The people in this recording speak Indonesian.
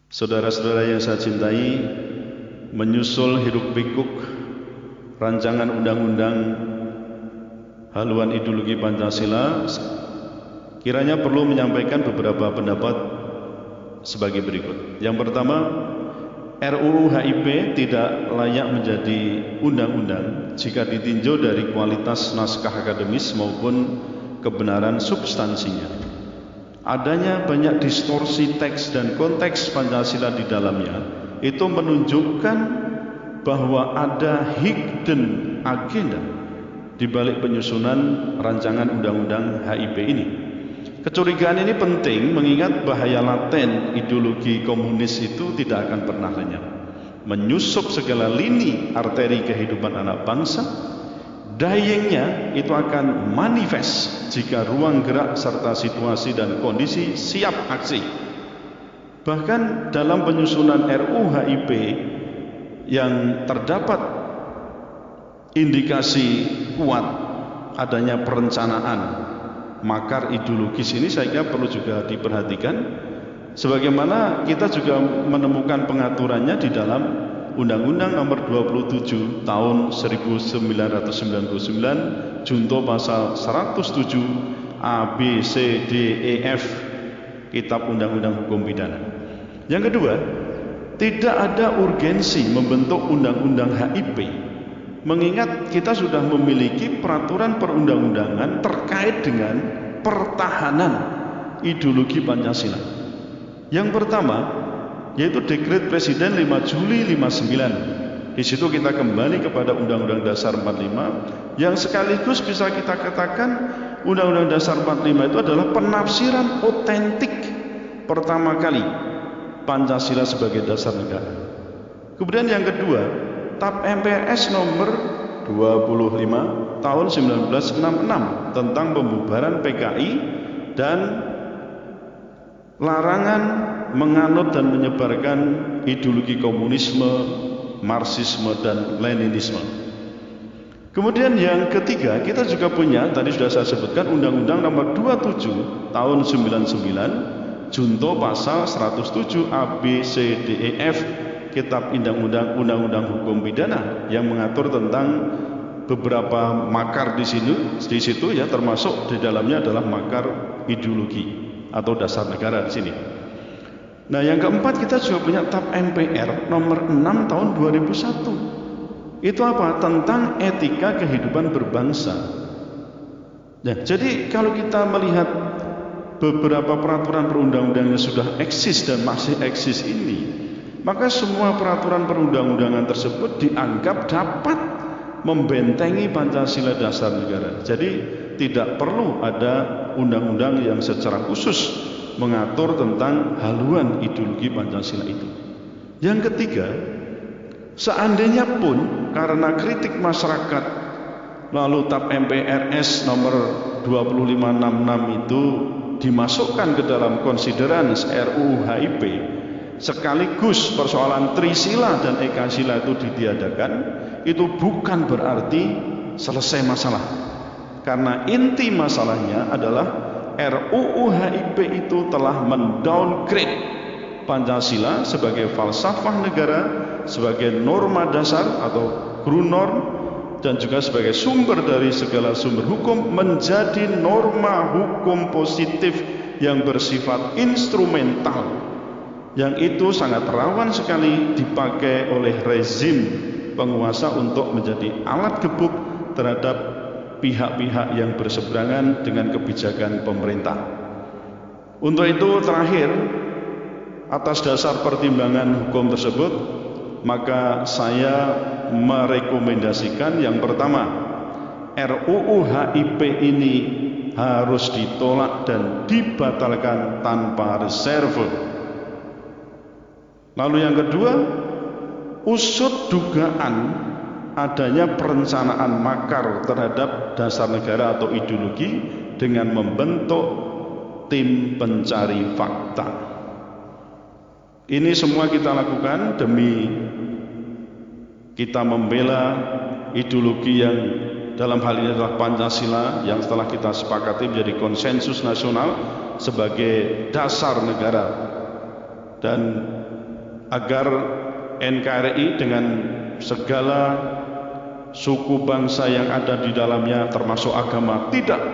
Saudara-saudara yang saya cintai, menyusul hiruk-pikuk rancangan undang-undang haluan ideologi Pancasila, kiranya perlu menyampaikan beberapa pendapat sebagai berikut. Yang pertama, RUU HIP tidak layak menjadi undang-undang jika ditinjau dari kualitas naskah akademis maupun kebenaran substansinya. Adanya banyak distorsi teks dan konteks Pancasila di dalamnya itu menunjukkan bahwa ada hidden agenda di balik penyusunan rancangan undang-undang HIP ini. Kecurigaan ini penting mengingat bahaya laten ideologi komunis itu tidak akan pernah lenyap, menyusup segala lini arteri kehidupan anak bangsa. Dyingnya itu akan manifest jika ruang gerak serta situasi dan kondisi siap aksi. Bahkan dalam penyusunan RUU HIP yang terdapat indikasi kuat adanya perencanaan makar ideologis ini, saya kira perlu juga diperhatikan, sebagaimana kita juga menemukan pengaturannya di dalam Undang-Undang Nomor 27 Tahun 1999 Junto Pasal 107 A, B, C, D, E, F Kitab Undang-Undang Hukum Pidana. Yang kedua, tidak ada urgensi membentuk Undang-Undang HIP, mengingat kita sudah memiliki peraturan perundang-undangan terkait dengan pertahanan ideologi Pancasila. Yang pertama yaitu Dekret Presiden 5 Juli 59. Di situ kita kembali kepada Undang-Undang Dasar 45 yang sekaligus bisa kita katakan Undang-Undang Dasar 45 itu adalah penafsiran otentik pertama kali Pancasila sebagai dasar negara. Kemudian yang kedua, TAP MPRS nomor 25 tahun 1966 tentang pembubaran PKI dan larangan menganut dan menyebarkan ideologi komunisme, marxisme dan leninisme. Kemudian yang ketiga, kita juga punya, tadi sudah saya sebutkan, Undang-Undang Nomor 27 Tahun 99 Junto Pasal 107 A, B, C, D, E, F Kitab Undang-Undang Hukum Pidana yang mengatur tentang beberapa makar di situ ya, termasuk di dalamnya adalah makar ideologi atau dasar negara di sini. Nah, yang keempat, kita juga punya TAP MPR nomor 6 tahun 2001. Itu apa? Tentang etika kehidupan berbangsa. Nah, jadi kalau kita melihat beberapa peraturan perundang-undangan yang sudah eksis dan masih eksis ini, maka semua peraturan perundang-undangan tersebut dianggap dapat membentengi Pancasila dasar negara. Jadi tidak perlu ada undang-undang yang secara khusus mengatur tentang haluan ideologi Pancasila itu. Yang ketiga, seandainya pun karena kritik masyarakat lalu TAP MPRS nomor 2566 itu dimasukkan ke dalam konsideran RUU HIP, sekaligus persoalan Trisila dan Ekasila itu ditiadakan, itu bukan berarti selesai masalah. Karena inti masalahnya adalah RUU HIP itu telah mendowngrade Pancasila sebagai falsafah negara, sebagai norma dasar atau grundnorm, dan juga sebagai sumber dari segala sumber hukum, menjadi norma hukum positif yang bersifat instrumental, yang itu sangat rawan sekali dipakai oleh rezim penguasa untuk menjadi alat gebuk terhadap pihak-pihak yang berseberangan dengan kebijakan pemerintah. Untuk itu, terakhir, atas dasar pertimbangan hukum tersebut, maka saya merekomendasikan yang pertama, RUU HIP ini harus ditolak dan dibatalkan tanpa reserve. Lalu yang kedua, usut dugaan adanya perencanaan makar terhadap dasar negara atau ideologi dengan membentuk tim pencari fakta. Ini semua kita lakukan demi kita membela ideologi yang dalam hal ini adalah Pancasila, yang setelah kita sepakati menjadi konsensus nasional sebagai dasar negara. Dan agar NKRI dengan segala suku bangsa yang ada di dalamnya termasuk agama tidak